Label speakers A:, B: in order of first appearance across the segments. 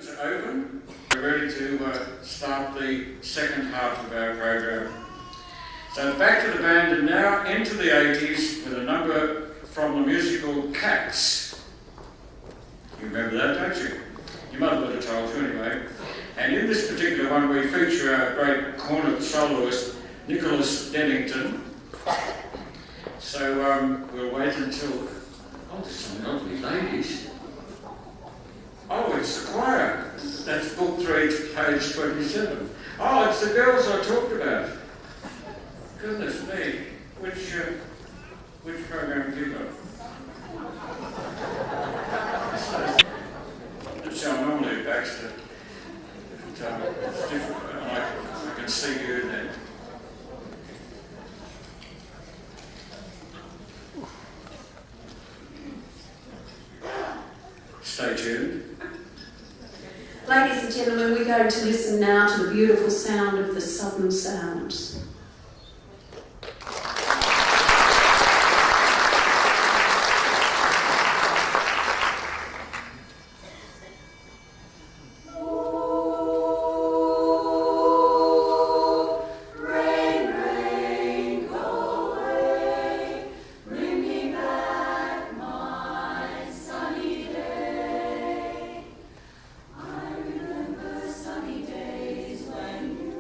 A: Curtains are open. We're ready to start the second half of our program. So back to the band and now into the 80s with a number from the musical Cats. You remember that, don't you? Your mother would have told you anyway. And in this particular one we feature our great cornet soloist, Nicholas Dennington. So we'll wait until... Oh, there's some lovely ladies. Oh, it's the choir. That's book 3, page 27. Oh, it's the girls I talked about. Goodness me. Which program have you got? It's normally at Baxter. It's different. I can see you in there. Stay tuned.
B: Ladies and gentlemen, we're going to listen now to the beautiful sound of the Southern Sounds.
C: Sunny days when you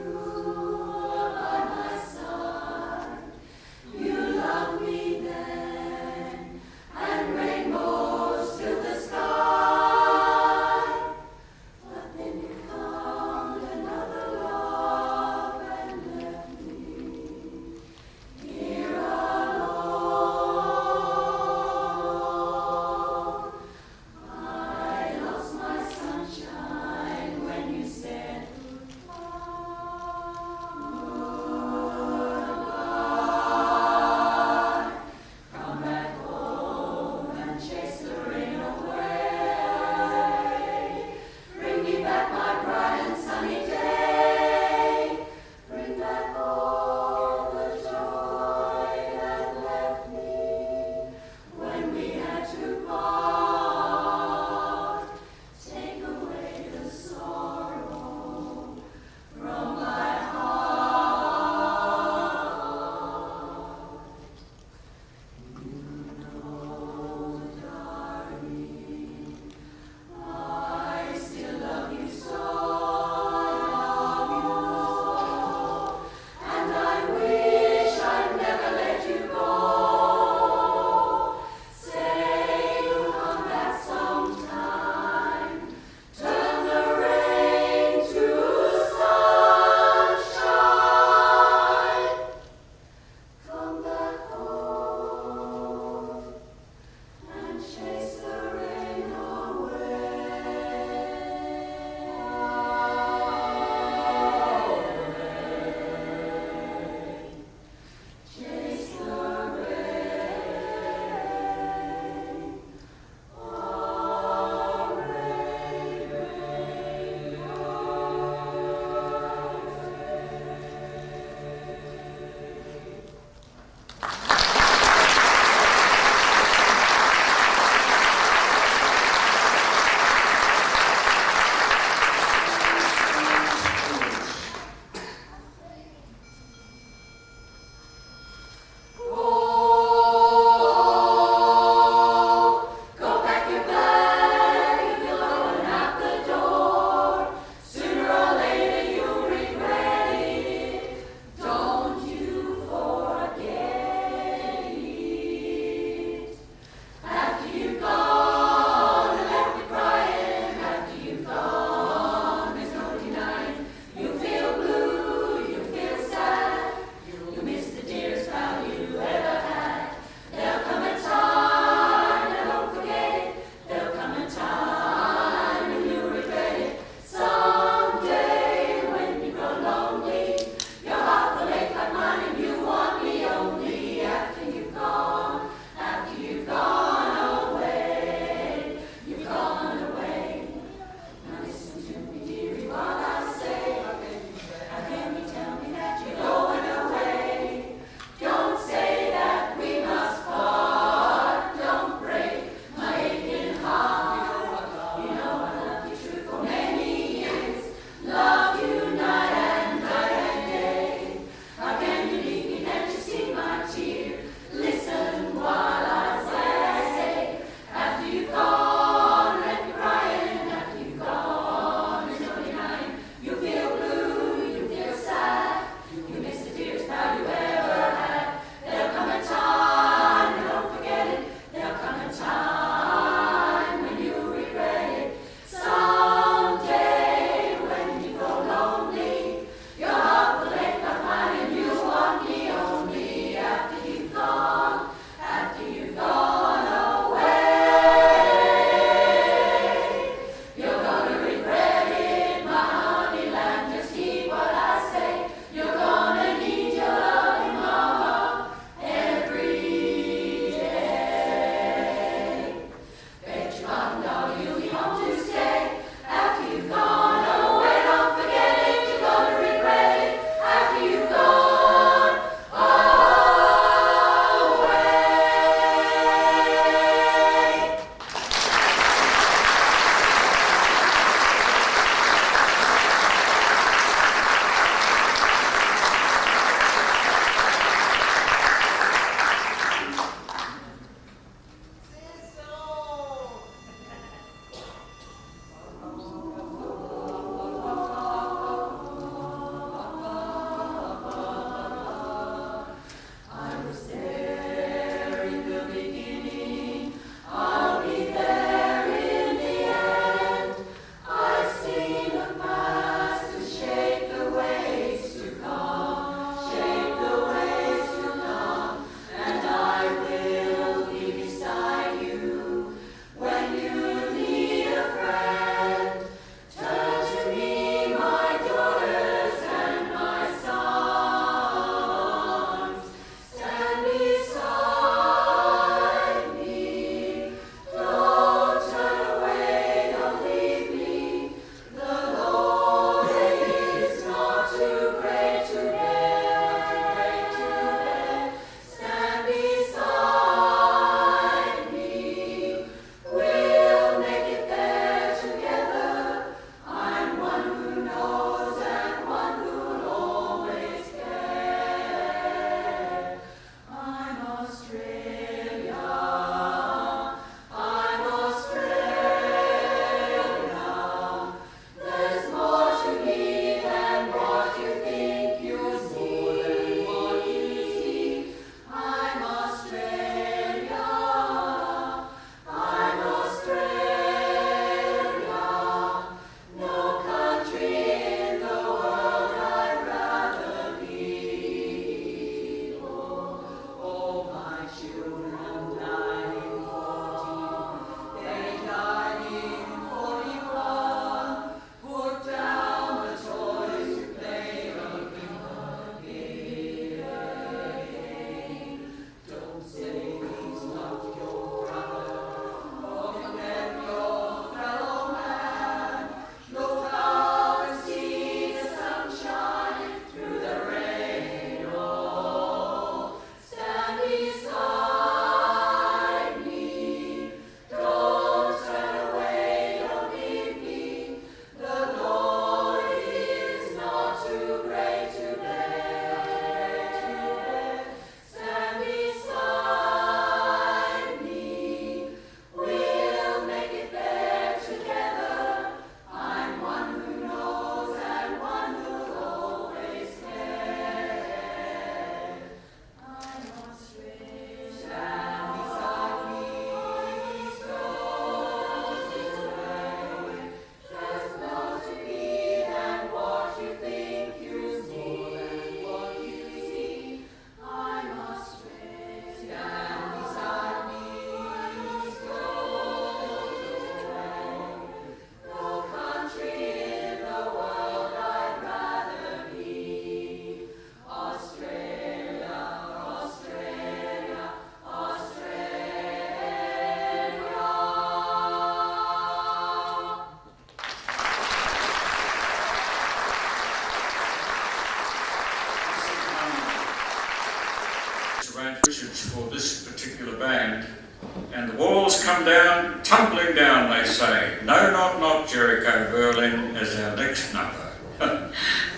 A: tumbling down, they say. No, not Jericho, Berlin as our next number.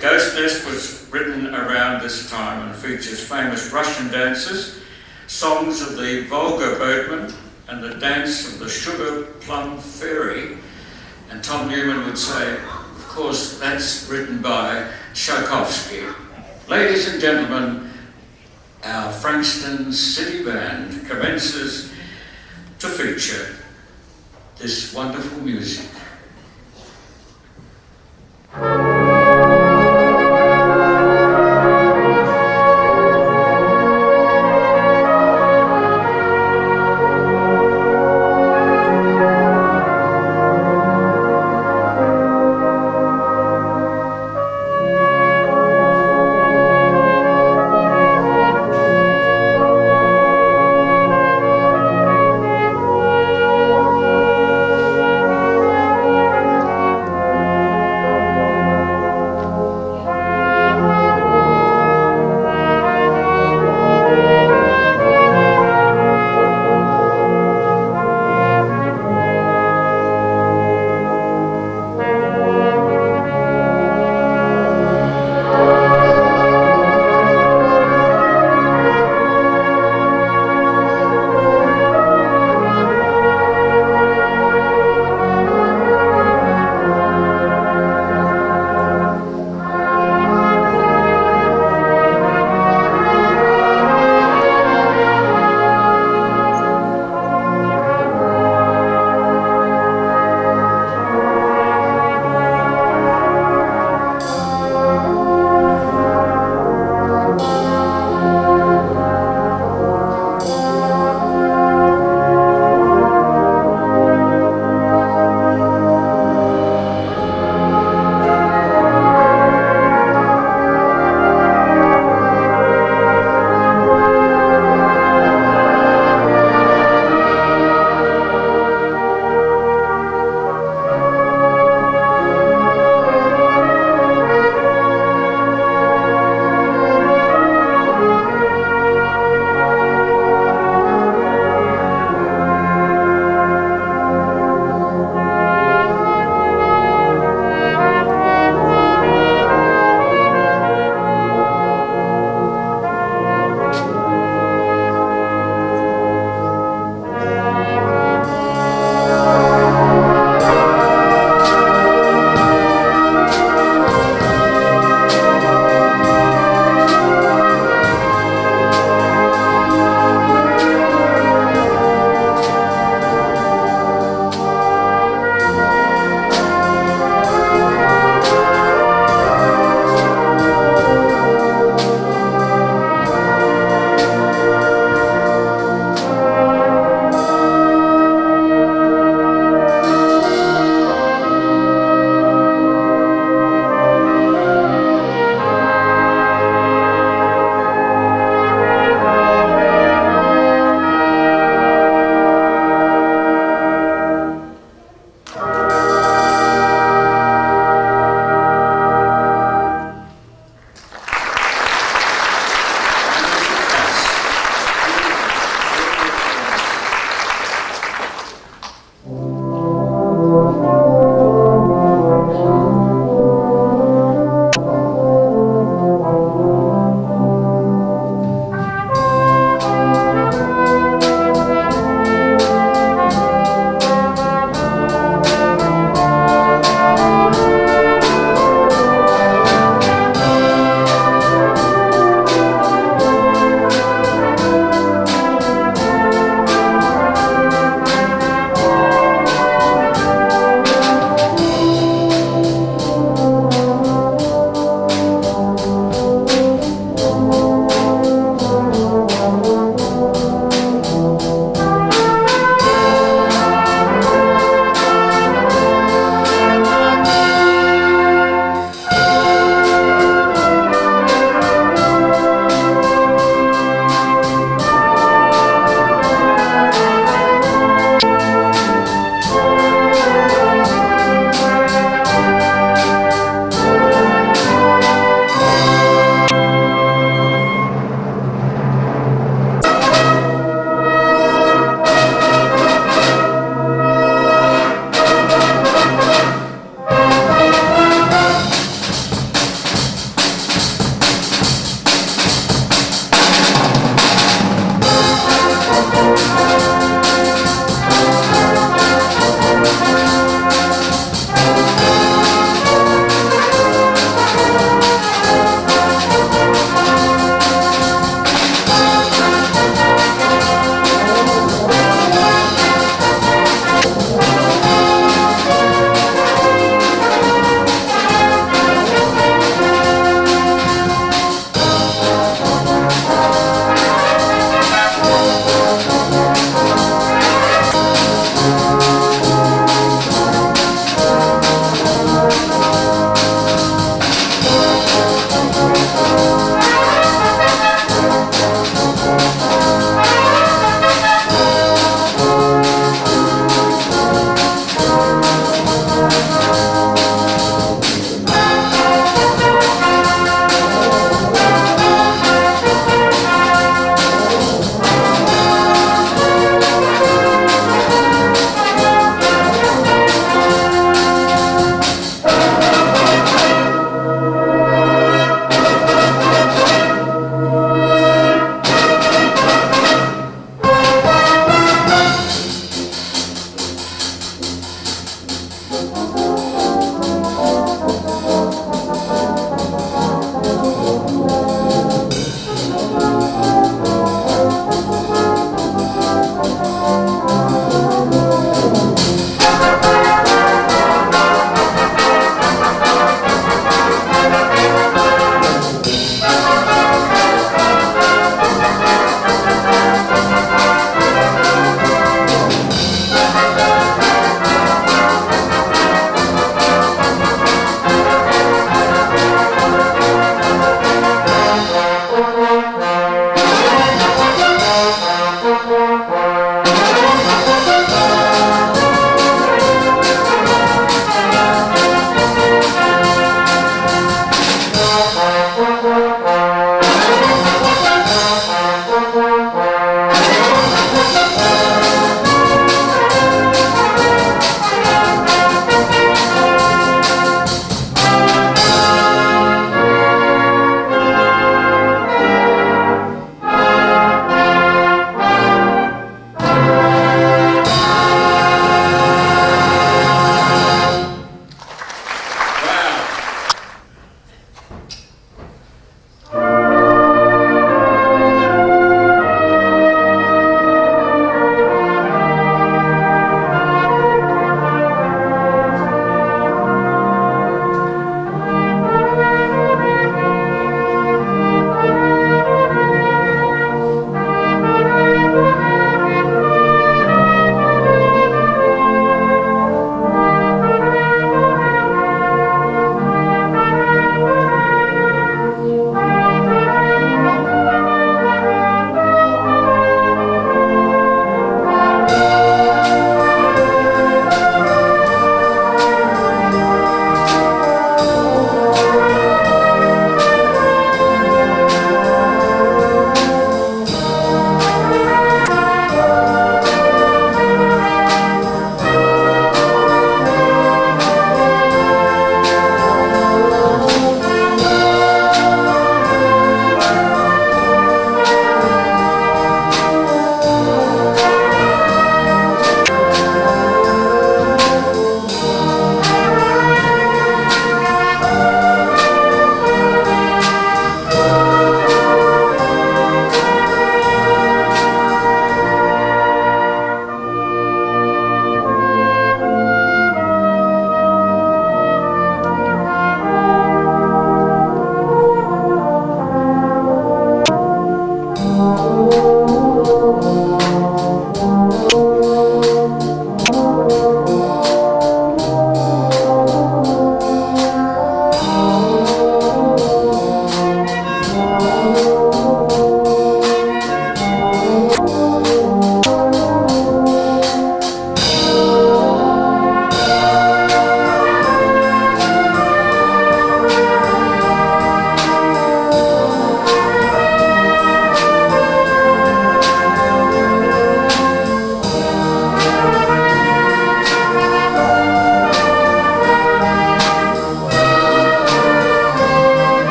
A: Ghost Nest was written around this time and features famous Russian dances, songs of the Volga boatman, and the dance of the Sugar Plum Fairy. And Tom Newman would say, of course, that's written by Tchaikovsky. Ladies and gentlemen, our Frankston City Band commences to feature this wonderful music.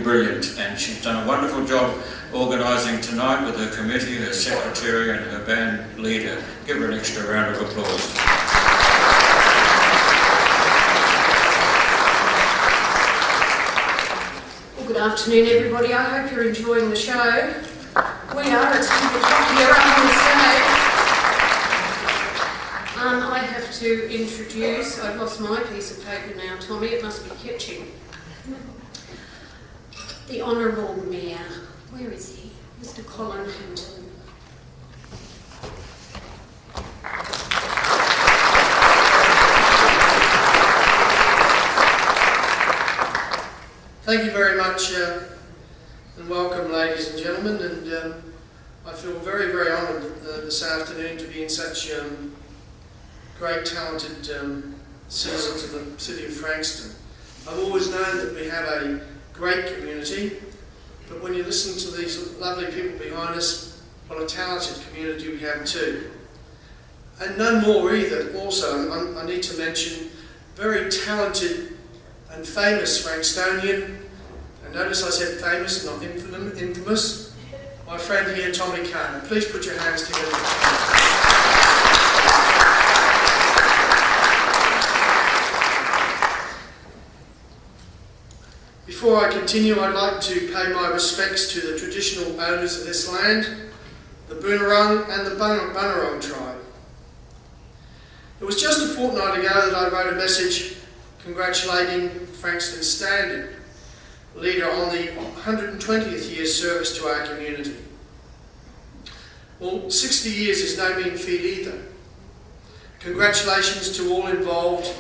A: Brilliant, and she's done a wonderful job organising tonight with her committee, her secretary and her band leader. Give her an extra round of applause.
B: Well, good afternoon everybody, I hope you're enjoying the show. We are, it's good to be here up on the stage. I have to introduce, I've lost my piece of paper now, Tommy, it must be catching. The Honourable Mayor, where is he? Mr. Colin Hinton.
C: Thank you very much and welcome ladies and gentlemen, and I feel very, very honoured this afternoon to be in such great talented citizens of the city of Frankston. I've always known that we have a great community, but when you listen to these lovely people behind us, what a talented community we have too. And no more either, also, I need to mention, very talented and famous Frankstonian, and notice I said famous, not infamous, my friend here, Tommy Carter. Please put your hands together. Before I continue, I'd like to pay my respects to the traditional owners of this land, the Boonwurrung and the Bunurong tribe. It was just a fortnight ago that I wrote a message congratulating Frankston Standard, leader on the 120th year service to our community. Well, 60 years is no mean feat either. Congratulations to all involved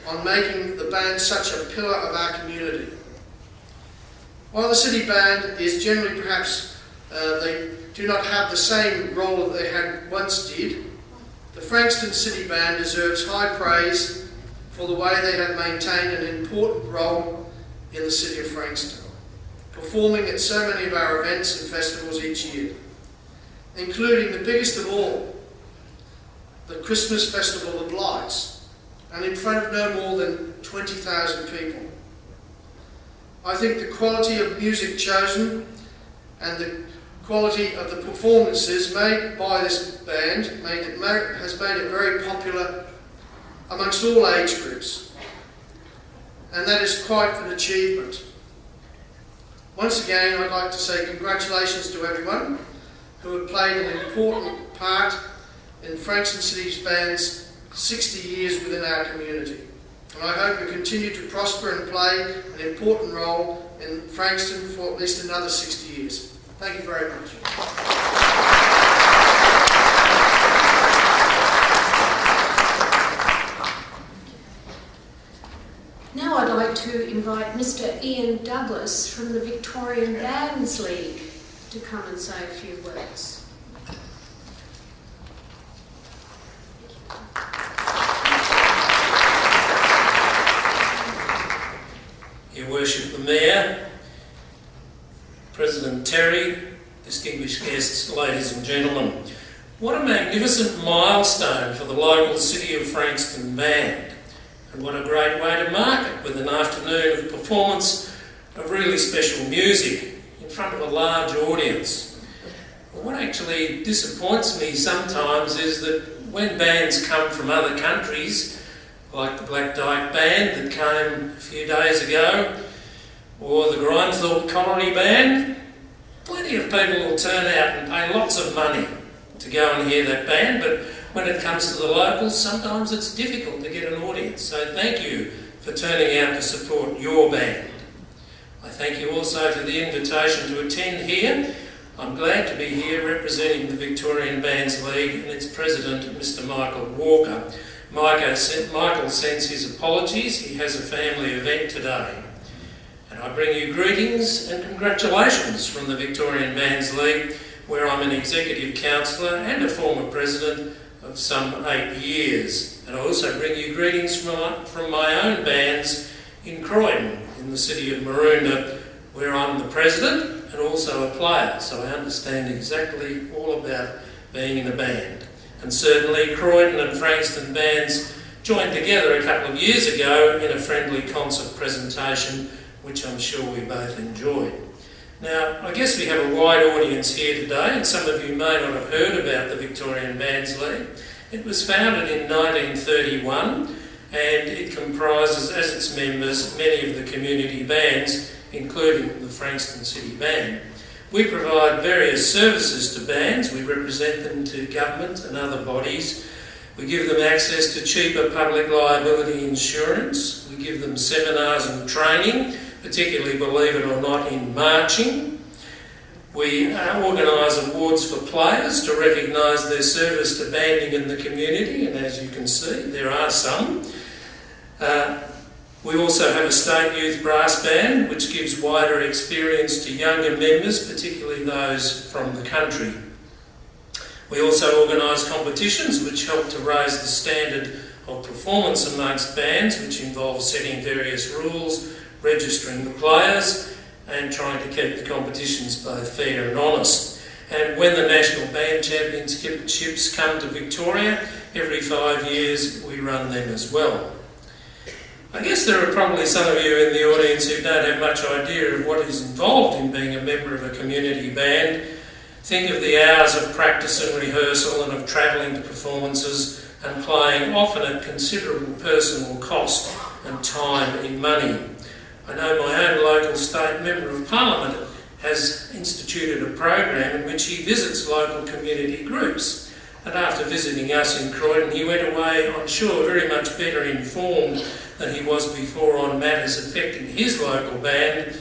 C: on making the band such a pillar of our community. While the city band is generally perhaps, they do not have the same role that they had once did, the Frankston City Band deserves high praise for the way they have maintained an important role in the city of Frankston, performing at so many of our events and festivals each year, including the biggest of all, the Christmas Festival of Lights, and in front of no more than 20,000 people. I think the quality of music chosen and the quality of the performances made by this band has made it very popular amongst all age groups, and that is quite an achievement. Once again, I'd like to say congratulations to everyone who have played an important part in Frankston City's band's 60 years within our community. And I hope you continue to prosper and play an important role in Frankston for at least another 60 years. Thank you very much.
B: Now I'd like to invite Mr. Ian Douglas from the Victorian Bands League to come and say a few words.
D: Your Worship the Mayor, President Terry, distinguished guests, ladies and gentlemen. What a magnificent milestone for the local City of Frankston band, and what a great way to mark it with an afternoon of performance of really special music in front of a large audience. What actually disappoints me sometimes is that when bands come from other countries, like the Black Dyke Band that came a few days ago, or the Grindthorpe Colony Band, plenty of people will turn out and pay lots of money to go and hear that band, but when it comes to the locals, sometimes it's difficult to get an audience. So thank you for turning out to support your band. I thank you also for the invitation to attend here. I'm glad to be here representing the Victorian Bands League and its president, Mr. Michael Walker. Michael sends his apologies. He has a family event today. And I bring you greetings and congratulations from the Victorian Bands League, where I'm an executive councillor and a former president of some 8 years. And I also bring you greetings from my own bands in Croydon, in the city of Maroondah, where I'm the president and also a player, so I understand exactly all about being in a band. And certainly Croydon and Frankston bands joined together a couple of years ago in a friendly concert presentation, which I'm sure we both enjoyed. Now, I guess we have a wide audience here today, and some of you may not have heard about the Victorian Bands League. It was founded in 1931, and it comprises as its members many of the community bands, including the Frankston City Band. We provide various services to bands. We represent them to government and other bodies. We give them access to cheaper public liability insurance. We give them seminars and training, particularly, believe it or not, in marching. We organise awards for players to recognise their service to banding in the community, and as you can see, there are some. We also have a state youth brass band, which gives wider experience to younger members, particularly those from the country. We also organise competitions which help to raise the standard of performance amongst bands, which involve setting various rules, registering the players, and trying to keep the competitions both fair and honest. And when the National Band Championships come to Victoria, every 5 years we run them as well. I guess there are probably some of you in the audience who don't have much idea of what is involved in being a member of a community band. Think of the hours of practice and rehearsal and of travelling to performances and playing, often at considerable personal cost and time in money. I know my own local state member of Parliament has instituted a program in which he visits local community groups. And after visiting us in Croydon, he went away, I'm sure, very much better informed than he was before on matters affecting his local band.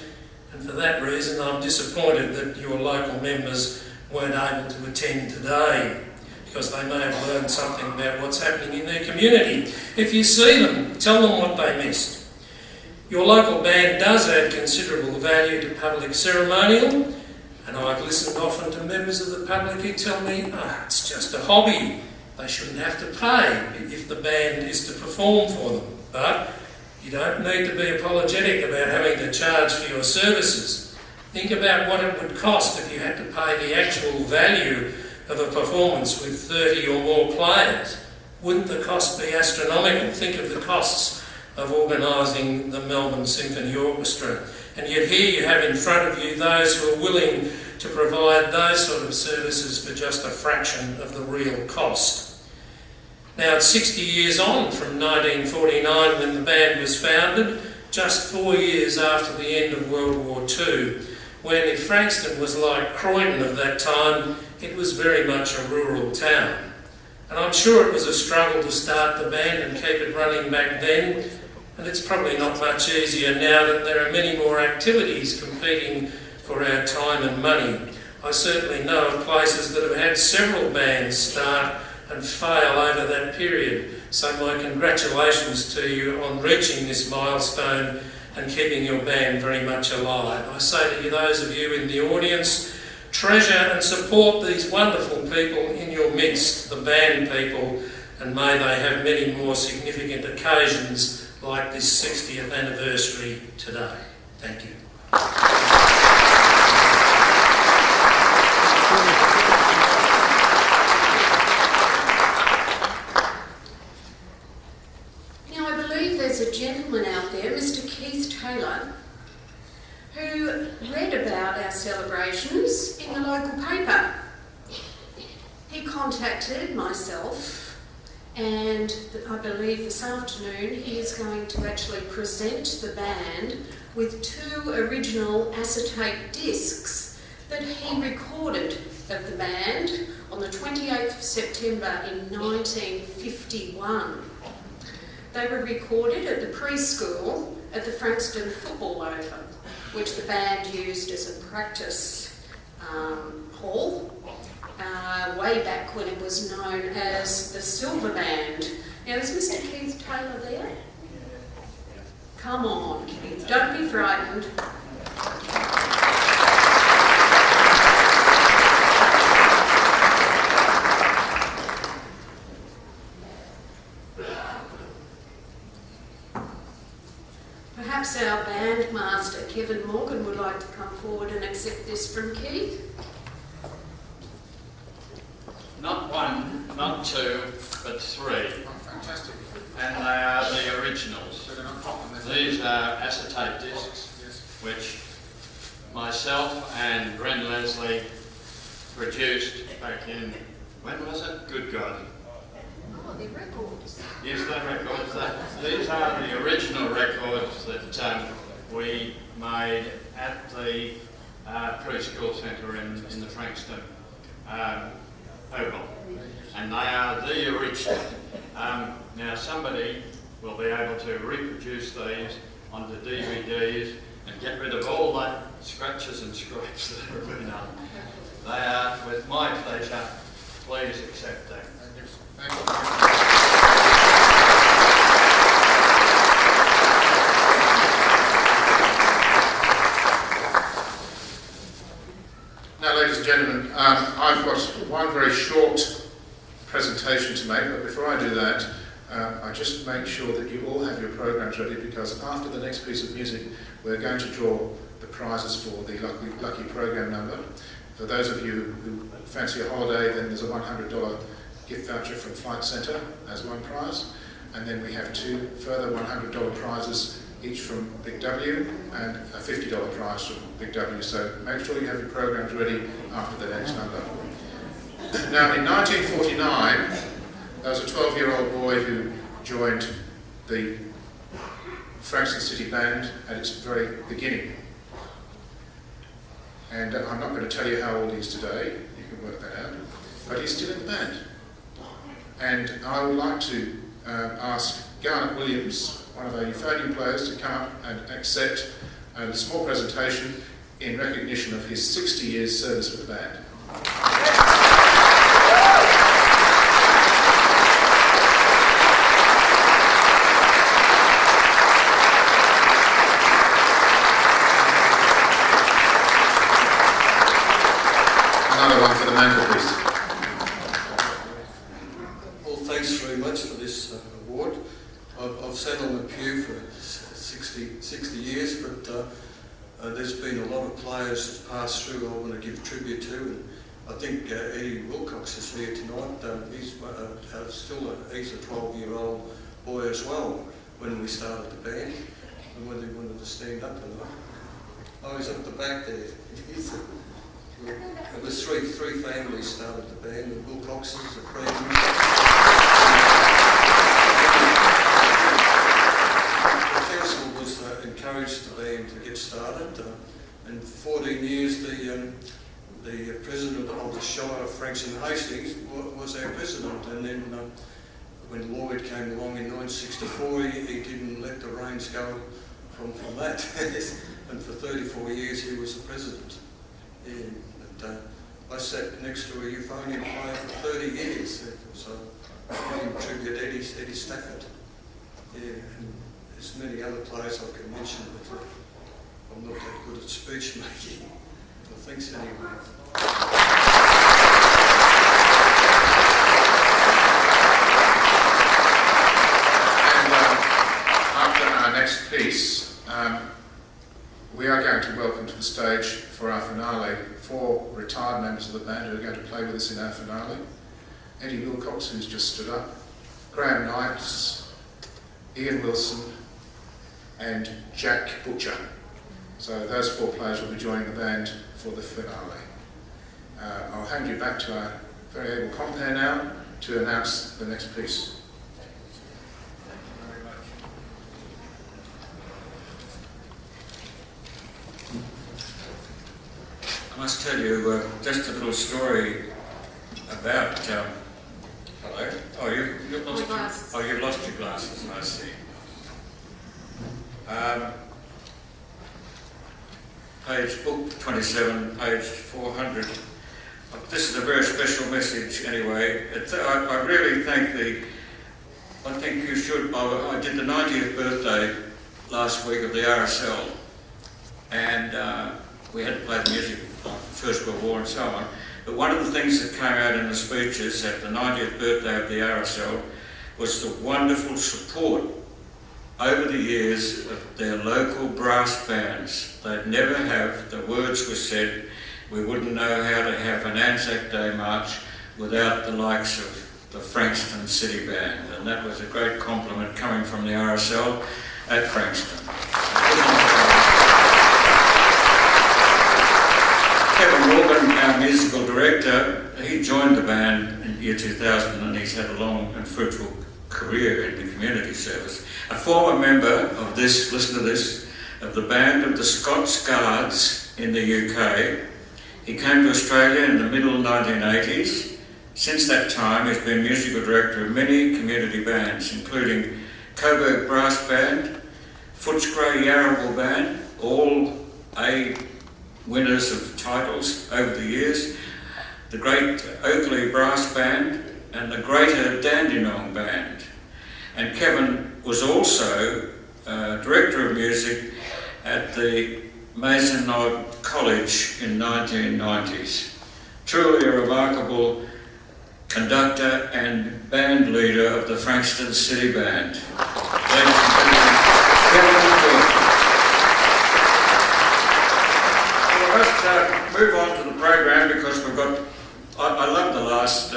D: And for that reason, I'm disappointed that your local members weren't able to attend today, because they may have learned something about what's happening in their community. If you see them, tell them what they missed. Your local band does add considerable value to public ceremonial, and I've listened often to members of the public who tell me, it's just a hobby. They shouldn't have to pay if the band is to perform for them. But you don't need to be apologetic about having to charge for your services. Think about what it would cost if you had to pay the actual value of a performance with 30 or more players. Wouldn't the cost be astronomical? Think of the costs of organising the Melbourne Symphony Orchestra. And yet here you have in front of you those who are willing to provide those sort of services for just a fraction of the real cost. Now it's 60 years on from 1949 when the band was founded, just 4 years after the end of World War II, when if Frankston was like Croydon of that time, it was very much a rural town. And I'm sure it was a struggle to start the band and keep it running back then, and it's probably not much easier now that there are many more activities competing for our time and money. I certainly know of places that have had several bands start and fail over that period. So my congratulations to you on reaching this milestone and keeping your band very much alive. I say to you, those of you in the audience, treasure and support these wonderful people in your midst, the band people, and may they have many more significant occasions like this 60th anniversary today. Thank you.
B: Now, I believe there's a gentleman out there, Mr. Keith Taylor, who read about our celebrations in the local paper. He contacted myself, and I believe this afternoon he is going to actually present the band with 2 original acetate discs that he recorded of the band on the 28th of September in 1951. They were recorded at the preschool at the Frankston football oval, which the band used as a practice hall way back when it was known as the Silver Band. Now, is Mr. Keith Taylor there? Come on, Keith, don't be frightened. Perhaps our bandmaster, Kevin Morgan, would like to come forward and accept this from Keith.
E: Not one, not two, but three.
F: Oh, fantastic.
E: And they are the originals.
F: So they're not cotton, they're
E: These are acetate discs,
F: yes.
E: which myself and Bren Leslie produced back in, when was it? Good God.
B: Oh, they're records.
E: Yes, they're records. These are the original records that we made at the preschool centre in the Frankston Oval. And they are the original. Now somebody will be able to reproduce these onto DVDs and get rid of all the scratches and scrapes that have been on. They are, with my pleasure, please accept them.
F: Thank you. Now, ladies and gentlemen, I've got one very short presentation to make, but before I do that, I just make sure that you all have your programs ready, because after the next piece of music, we're going to draw the prizes for the lucky program number. For those of you who fancy a holiday, then there's a $100 gift voucher from Flight Centre as one prize, and then we have two further $100 prizes, each from Big W, and a $50 prize from Big W. So make sure you have your programs ready after the next number. Now, in 1949, there was a 12-year-old boy who joined the Frankston City Band at its very beginning. And I'm not going to tell you how old he is today, you can work that out, but he's still in the band. And I would like to ask Garnet Williams, one of our euphonium players, to come up and accept a small presentation in recognition of his 60 years service with the band. Another one for the mantelpiece.
G: Well, thanks very much for this award. I've sat on the pew for 60 years, but there's been a lot of players that passed through I want to give tribute to, and I think Eddie Wilcox is here tonight. He's he's a 12-year-old boy as well when we started the band, and whether he wanted to stand up or not. Oh, he's up the back there. It was three families started the band, the Wilcoxes, the Freedmans. The council was encouraged the band to get started, and for 14 years the president of the Shire of Frankston Hastings was our president, and then when Lloyd came along in 1964, he didn't let the reins go from that, and for 34 years he was the president. Yeah. I sat next to a euphonium player for 30 years, so I can tribute Eddie Stafford. Yeah, and there's many other players I can mention, but I'm not that good at speech making. Well, thanks anyway.
F: And after our next piece, we are going to welcome to the stage for our finale 4 retired members of the band who are going to play with us in our finale. Eddie Wilcox, who's just stood up, Graham Knights, Ian Wilson, and Jack Butcher. So those 4 players will be joining the band for the finale. I'll hand you back to our very able compere now to announce the next piece.
A: I must tell you just a little story about, hello, No? Oh, you've lost
B: My glasses.
A: you've lost your glasses, I see. Book 27, page 400. This is a very special message anyway. I really I think you should, I did the 90th birthday last week of the RSL, and we had to play the music of the First World War and so on. But one of the things that came out in the speeches at the 90th birthday of the RSL was the wonderful support over the years of their local brass bands. They'd never have, the words were said, we wouldn't know how to have an Anzac Day march without the likes of the Frankston City Band. And that was a great compliment coming from the RSL at Frankston. Kevin Morgan, our musical director, he joined the band in year 2000 and he's had a long and fruitful career in the community service. A former member of this, listen to this, of the band of the Scots Guards in the UK. He came to Australia in the middle 1980s. Since that time, he's been musical director of many community bands, including Coburg Brass Band, Footscray Yarraville Band, all A winners of titles over the years, the Great Oakley Brass Band, and the Greater Dandenong Band. And Kevin was also Director of Music at the Mazenod College in 1990s. Truly a remarkable conductor and band leader of the Frankston City Band. Ladies and gentlemen, Kevin Morgan. Well, let's move on to the program because we've got, I love the last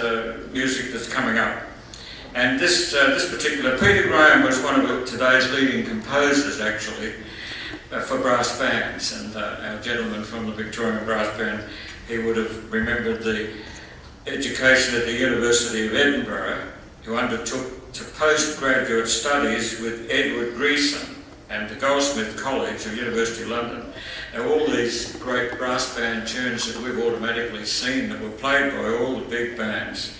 A: music that's coming up. And this particular, Peter Graham was one of today's leading composers actually for brass bands, and our gentleman from the Victorian Brass Band, he would have remembered the education at the University of Edinburgh, who undertook to postgraduate studies with Edward Greason and the Goldsmith College of University of London. Now all these great brass band tunes that we've automatically seen that were played by all the big bands,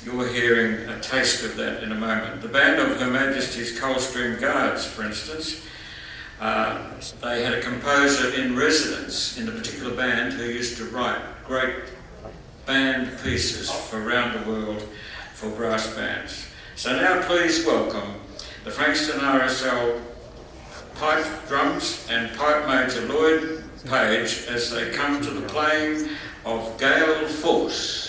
A: you're hearing a taste of that in a moment. The band of Her Majesty's Coldstream Guards, for instance, they had a composer in residence in the particular band who used to write great band pieces for around the world for brass bands. So now please welcome the Frankston RSL pipe, drums and pipe major Lloyd Page as they come to the playing of Gale Force.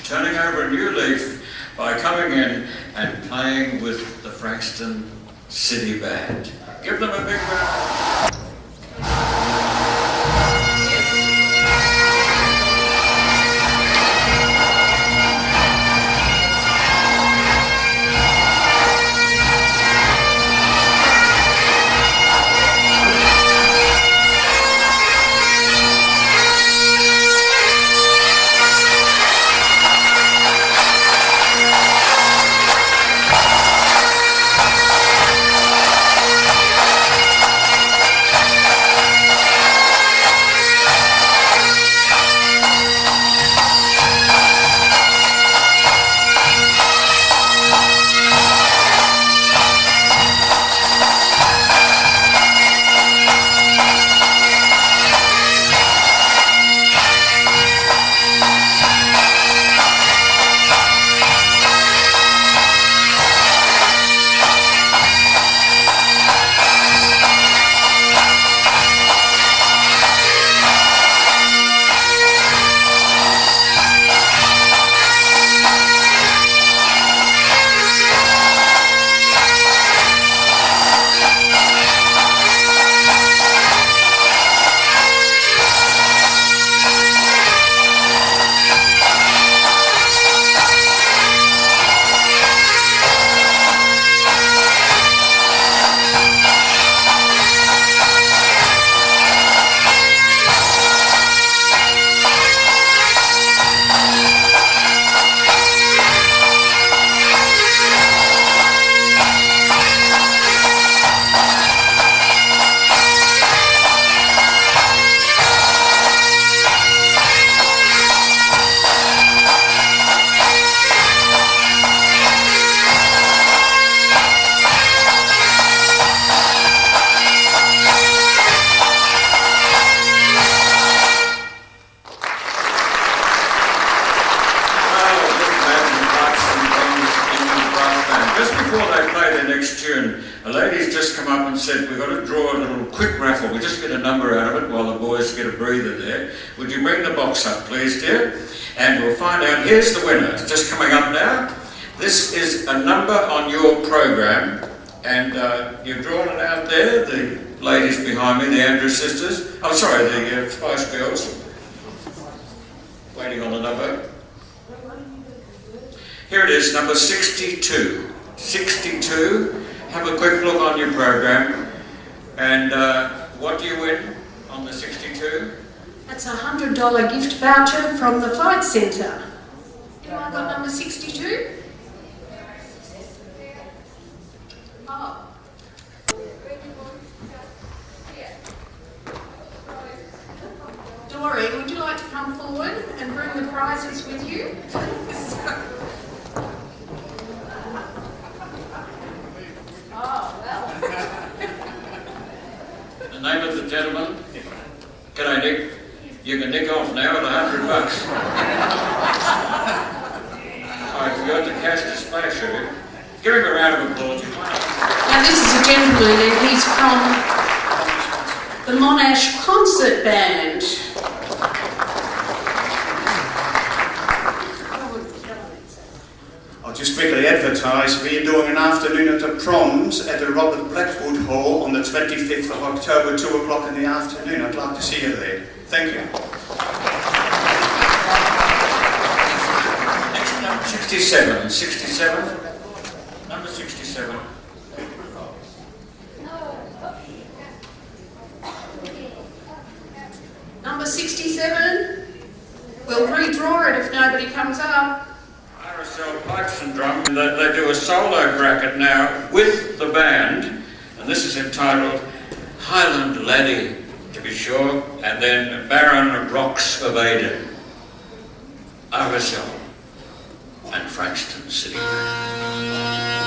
A: Turning over a new leaf by coming in and playing with the Frankston City Band. Give them a big round. A lady's just come up and said, we've got to draw a little quick raffle. We just get a number out of it while the boys get a breather there. Would you bring the box up, please, dear? And we'll find out. Here's the winner. It's just coming up now. This is a number on your program, and you've drawn it out there. The ladies behind me, the Andrews sisters. I'm sorry, the Spice Girls. Waiting on the number. Here it is, number 62. 62. Have a quick look on your program. And what do you win on the 62?
B: That's a $100 gift voucher from the Flight Centre. Have I got number 62? Oh. Doreen, would you like to come forward and bring the prizes with you? Oh, well.
A: The name of the gentleman? G'day, Nick. You can nick off now at $100. I forgot to cash the splash of it. Give him a round of applause.
B: Now this is a gentleman and he's from the Monash Concert Band.
H: I'll just quickly advertise, we're doing an afternoon at the proms at the Robert Blackwood Hall on the 25th of October, 2 o'clock in the afternoon. I'd like to see you there. Thank you.
A: Next number 67. 67. Number 67.
B: Number 67. We'll redraw it if nobody comes up.
A: RSL Pipes and Drum. They do a solo bracket now with the band, and this is entitled Highland Laddie, to be sure, and then Baron Rocks of Aden. RSL and Frankston City Band.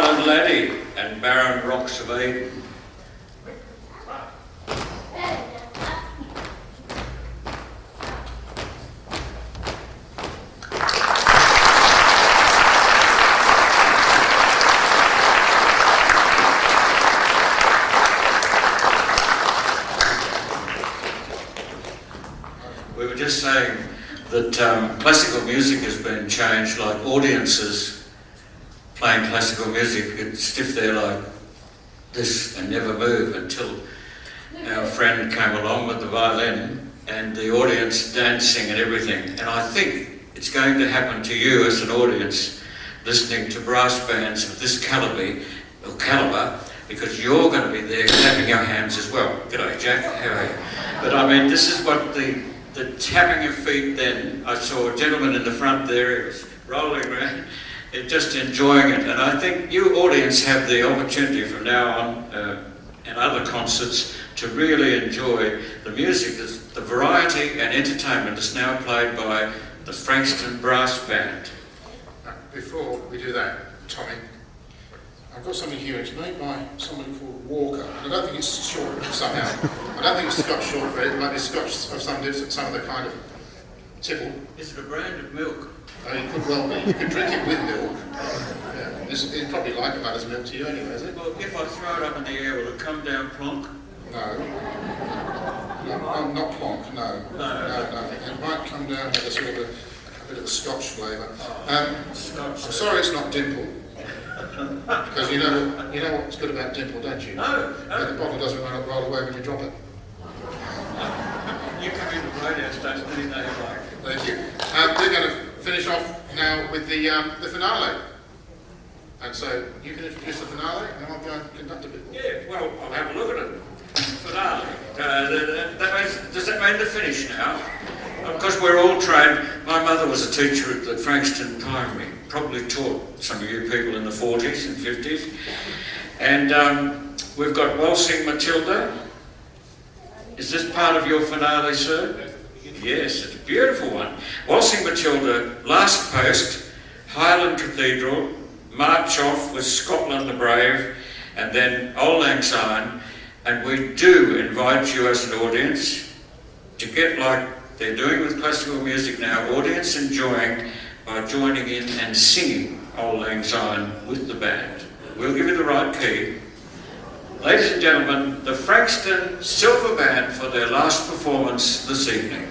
A: Island Laddie and Barren Rocks of Eden. We were just saying that classical music has been changed, like audiences playing classical music, get stiff there like this and never move until our friend came along with the violin and the audience dancing and everything. And I think it's going to happen to you as an audience listening to brass bands of this calibre, because you're going to be there clapping your hands as well. G'day, Jack, how are you? But I mean, this is what the tapping of feet then. I saw a gentleman in the front there, he was rolling around, just enjoying it. And I think you audience have the opportunity from now on and other concerts to really enjoy the music. The variety and entertainment is now played by the Frankston Brass Band.
F: Before we do that, Tommy, I've got something here. It's made by somebody called Walker. I don't think it's shortbread somehow. I don't think it's Scotch shortbread. It might be Scotch of some other kind of tipple.
A: Is it a brand of milk?
F: It could well be. You could drink it with milk. Yeah. It's probably like about as milk to you anyway, is it?
A: Well, if I throw it up in the air, will it come down plonk?
F: No. No, not plonk, no. No. It might come down with a sort of a bit of a Scotch flavour. I'm sorry it's not Dimple. Because you know what's good about Dimple, don't you?
A: No.
F: The bottle doesn't roll away when you drop it.
A: You come in the radio station any day you like.
F: Thank you. We're going to finish off now with the finale. And so you can introduce the finale and I'll go and conduct a bit more.
A: Yeah, well, I'll have a look at it. Finale. Does that mean the finish now? Because we're all trained. My mother was a teacher at the Frankston Primary, probably taught some of you people in the 40s and 50s. And we've got Waltzing Matilda. Is this part of your finale, sir? Yes, it's a beautiful one. Waltzing Matilda, Last Post, Highland Cathedral, March Off with Scotland the Brave, and then Auld Lang Syne. And we do invite you as an audience to get like they're doing with classical music now, audience enjoying by joining in and singing Auld Lang Syne with the band. We'll give you the right key. Ladies and gentlemen, the Frankston Silver Band for their last performance this evening.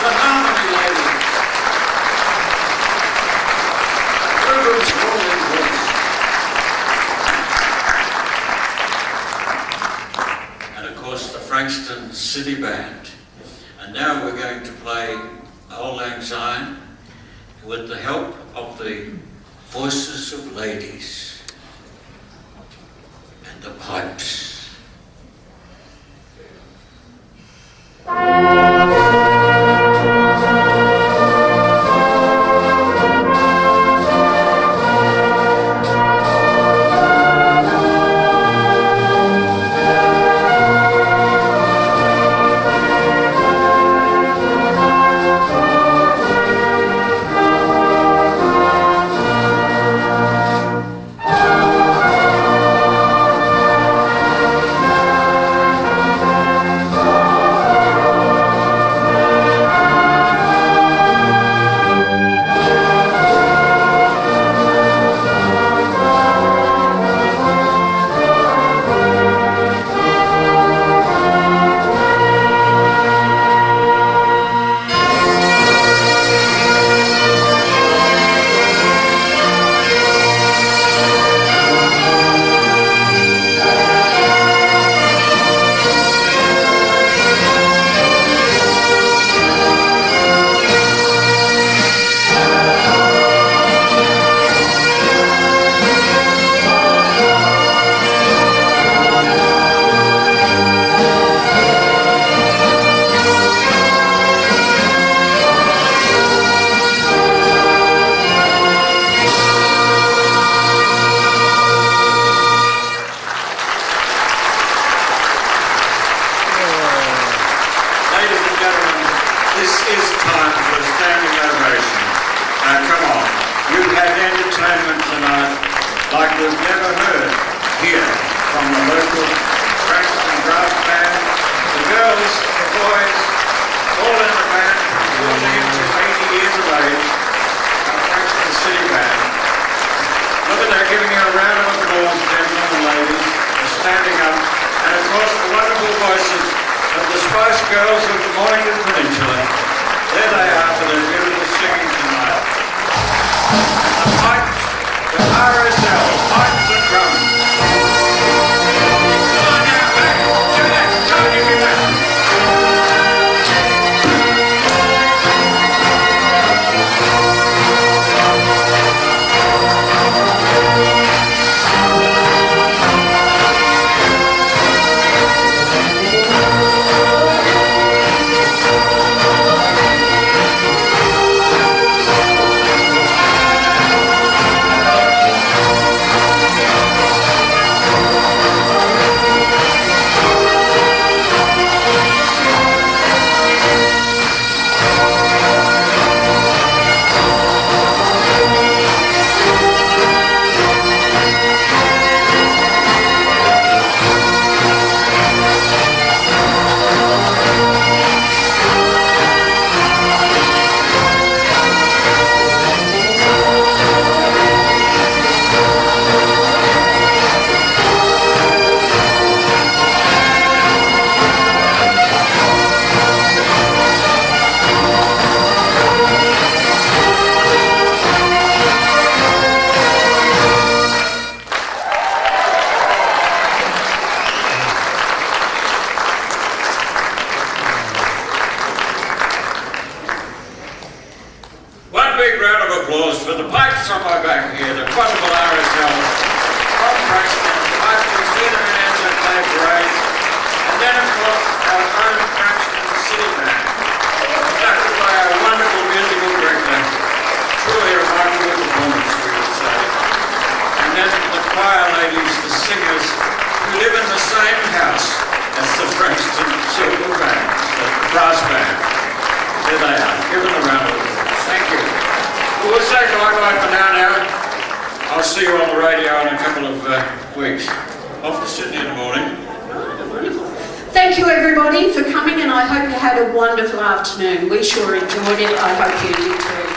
A: The Harmony Ladies. Ruben's calling voice. And of course the Frankston City Band. And now we're going to play Auld Lang Syne with the help of the Voices of Ladies and the pipes. Like we've never heard here from the local Frankston brass band, the girls, the boys, all in the band, all into 80 years of age, our Frankston City Band. Look at that, giving you a round of applause, gentlemen and ladies, for standing up, and of course the wonderful voices of the Spice Girls of the Mornington Peninsula. There they are for their beautiful singing tonight. The pipes, the RSL, pipes and drums. Come on now, back to that, Tony, give that. Big round of applause for the pipes on my back here, the wonderful RSL from Frankston, pipes from Theatre and Entertainment Parade, and then of course our own Frankston City Band, conducted by our wonderful musical director, truly a remarkable performance we would say. And then the choir ladies, the singers, who live in the same house as the Frankston Silver Band, the brass band. There they are, give them a round of applause. Thank you. We'll say bye-bye for now. I'll see you on the radio in a couple of weeks. Off to Sydney in the morning.
B: Thank you everybody for coming, and I hope you had a wonderful afternoon. We sure enjoyed it. I hope you did too.